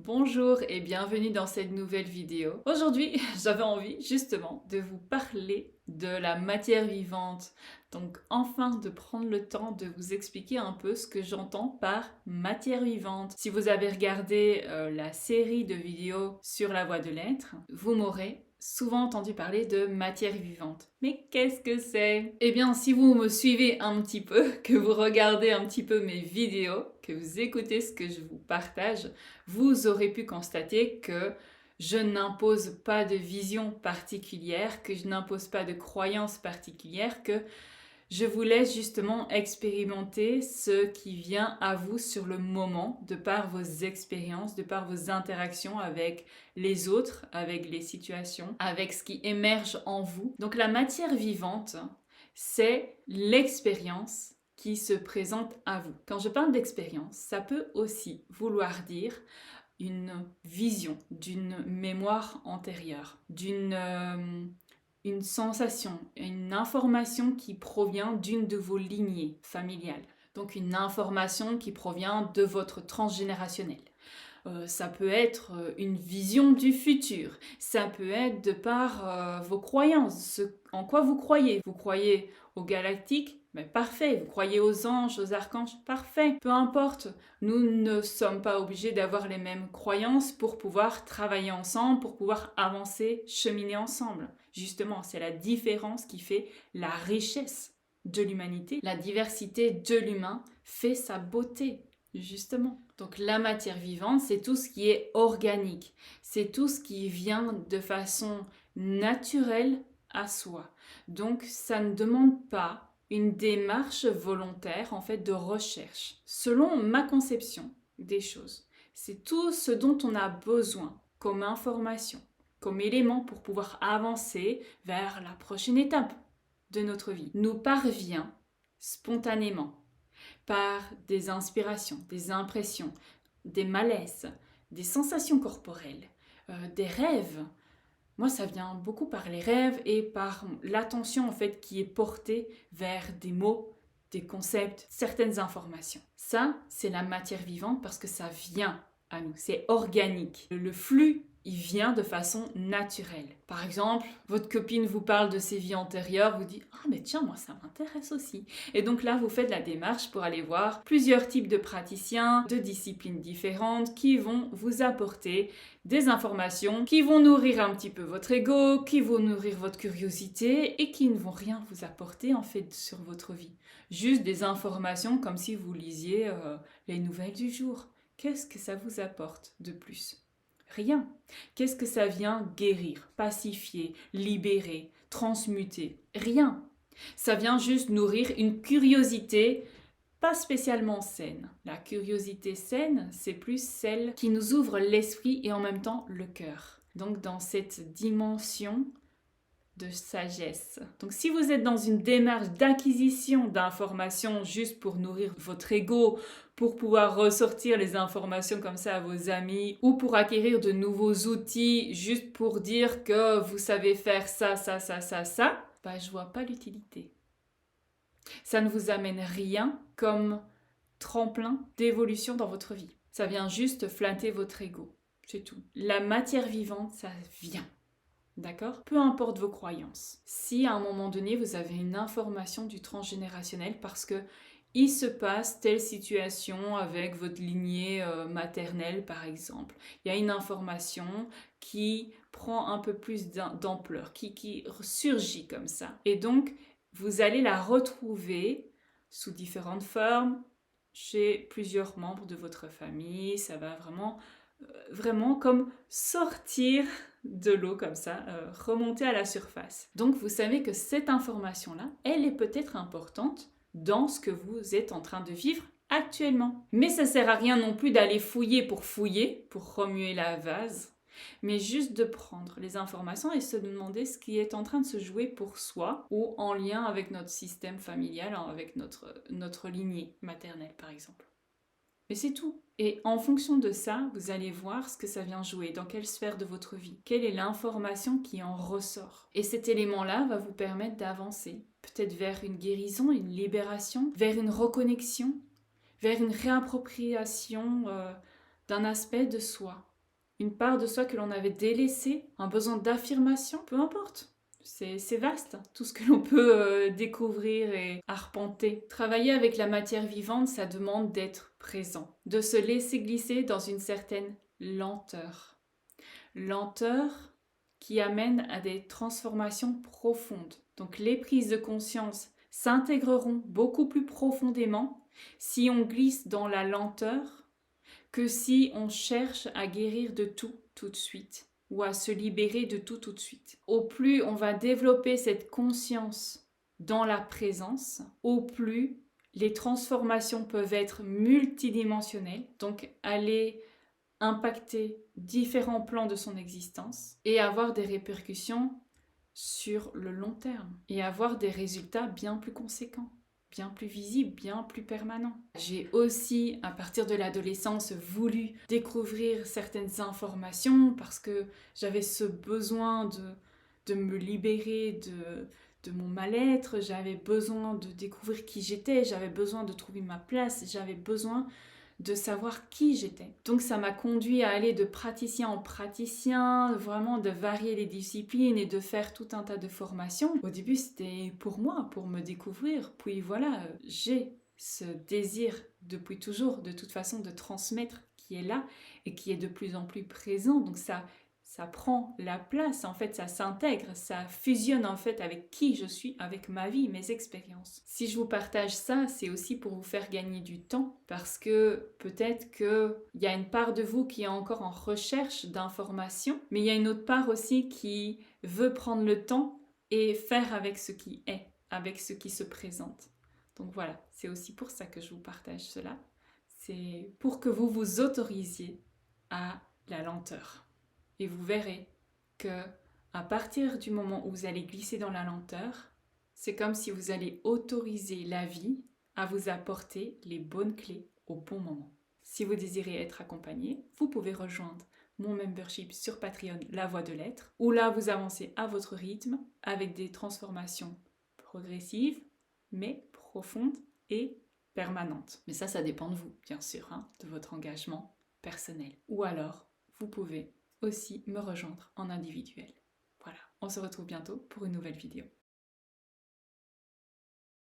Bonjour et bienvenue dans cette nouvelle vidéo. Aujourd'hui, j'avais envie justement de vous parler de la matière vivante. Donc enfin de prendre le temps de vous expliquer un peu ce que j'entends par matière vivante. Si vous avez regardé la série de vidéos sur la voie de l'être, vous m'aurez souvent entendu parler de matière vivante. Mais qu'est-ce que c'est? Eh bien, si vous me suivez un petit peu, que vous regardez un petit peu mes vidéos, que vous écoutez ce que je vous partage, vous aurez pu constater que je n'impose pas de vision particulière, que je n'impose pas de croyance particulière, que je vous laisse justement expérimenter ce qui vient à vous sur le moment, de par vos expériences, de par vos interactions avec les autres, avec les situations, avec ce qui émerge en vous. Donc la matière vivante, c'est l'expérience qui se présente à vous. Quand je parle d'expérience, ça peut aussi vouloir dire une vision, d'une mémoire antérieure, une sensation, une information qui provient d'une de vos lignées familiales. Donc une information qui provient de votre transgénérationnel. Ça peut être une vision du futur. Ça peut être de par vos croyances, en quoi vous croyez. Vous croyez aux galactiques? Mais parfait. Vous croyez aux anges, aux archanges? Parfait. Peu importe. Nous ne sommes pas obligés d'avoir les mêmes croyances pour pouvoir travailler ensemble, pour pouvoir avancer, cheminer ensemble. Justement, c'est la différence qui fait la richesse de l'humanité. La diversité de l'humain fait sa beauté. Justement. Donc la matière vivante, c'est tout ce qui est organique. C'est tout ce qui vient de façon naturelle à soi. Donc ça ne demande pas une démarche volontaire en fait de recherche. Selon ma conception des choses, c'est tout ce dont on a besoin comme information, comme élément pour pouvoir avancer vers la prochaine étape de notre vie. Nous parvient spontanément par des inspirations, des impressions, des malaises, des sensations corporelles, des rêves. Moi, ça vient beaucoup par les rêves et par l'attention en fait qui est portée vers des mots, des concepts, certaines informations. Ça, c'est la matière vivante parce que ça vient à nous, c'est organique. Le flux, il vient de façon naturelle. Par exemple, votre copine vous parle de ses vies antérieures, vous dit « Ah mais tiens, moi ça m'intéresse aussi ». Et donc là, vous faites la démarche pour aller voir plusieurs types de praticiens, de disciplines différentes qui vont vous apporter des informations qui vont nourrir un petit peu votre ego, qui vont nourrir votre curiosité et qui ne vont rien vous apporter en fait sur votre vie. Juste des informations comme si vous lisiez les nouvelles du jour. Qu'est-ce que ça vous apporte de plus ? Rien. Qu'est-ce que ça vient guérir, pacifier, libérer, transmuter ? Rien. Ça vient juste nourrir une curiosité pas spécialement saine. La curiosité saine, c'est plus celle qui nous ouvre l'esprit et en même temps le cœur. Donc dans cette dimension de sagesse. Donc si vous êtes dans une démarche d'acquisition d'informations juste pour nourrir votre ego, pour pouvoir ressortir les informations comme ça à vos amis, ou pour acquérir de nouveaux outils juste pour dire que vous savez faire ça, bah je vois pas l'utilité. Ça ne vous amène rien comme tremplin d'évolution dans votre vie. Ça vient juste flatter votre ego. C'est tout. La matière vivante, ça vient. D'accord ? Peu importe vos croyances. Si à un moment donné, vous avez une information du transgénérationnel parce que il se passe telle situation avec votre lignée maternelle, par exemple. Il y a une information qui prend un peu plus d'ampleur, qui surgit comme ça. Et donc, vous allez la retrouver sous différentes formes chez plusieurs membres de votre famille. Ça va vraiment comme sortir de l'eau comme ça, remonter à la surface. Donc vous savez que cette information-là, elle est peut-être importante dans ce que vous êtes en train de vivre actuellement. Mais ça sert à rien non plus d'aller fouiller, pour remuer la vase, mais juste de prendre les informations et se demander ce qui est en train de se jouer pour soi ou en lien avec notre système familial, avec notre lignée maternelle par exemple. Mais c'est tout. Et en fonction de ça, vous allez voir ce que ça vient jouer, dans quelle sphère de votre vie, quelle est l'information qui en ressort. Et cet élément-là va vous permettre d'avancer, peut-être vers une guérison, une libération, vers une reconnexion, vers une réappropriation d'un aspect de soi. une part de soi que l'on avait délaissée, un besoin d'affirmation, peu importe. C'est vaste, tout ce que l'on peut découvrir et arpenter. Travailler avec la matière vivante, ça demande d'être présent, de se laisser glisser dans une certaine lenteur. Lenteur qui amène à des transformations profondes. Donc les prises de conscience s'intégreront beaucoup plus profondément si on glisse dans la lenteur que si on cherche à guérir de tout de suite ou à se libérer de tout de suite. Au plus on va développer cette conscience dans la présence, au plus les transformations peuvent être multidimensionnelles, donc aller impacter différents plans de son existence et avoir des répercussions sur le long terme et avoir des résultats bien plus conséquents, bien plus visibles, bien plus permanents. J'ai aussi, à partir de l'adolescence, voulu découvrir certaines informations parce que j'avais ce besoin de me libérer de mon mal-être, j'avais besoin de découvrir qui j'étais, j'avais besoin de trouver ma place, j'avais besoin de savoir qui j'étais. Donc ça m'a conduit à aller de praticien en praticien, vraiment de varier les disciplines et de faire tout un tas de formations. Au début c'était pour moi, pour me découvrir. Puis voilà, j'ai ce désir depuis toujours de toute façon de transmettre qui est là et qui est de plus en plus présent. Donc ça prend la place, en fait, ça s'intègre, ça fusionne en fait avec qui je suis, avec ma vie, mes expériences. Si je vous partage ça, c'est aussi pour vous faire gagner du temps, parce que peut-être qu'il y a une part de vous qui est encore en recherche d'informations, mais il y a une autre part aussi qui veut prendre le temps et faire avec ce qui est, avec ce qui se présente. Donc voilà, c'est aussi pour ça que je vous partage cela. C'est pour que vous vous autorisiez à la lenteur. Et vous verrez que à partir du moment où vous allez glisser dans la lenteur, c'est comme si vous allez autoriser la vie à vous apporter les bonnes clés au bon moment. Si vous désirez être accompagné, vous pouvez rejoindre mon membership sur Patreon, La Voix de l'Être, où là vous avancez à votre rythme avec des transformations progressives, mais profondes et permanentes. Mais ça dépend de vous, bien sûr, de votre engagement personnel. Ou alors, vous pouvez aussi me rejoindre en individuel. Voilà, on se retrouve bientôt pour une nouvelle vidéo.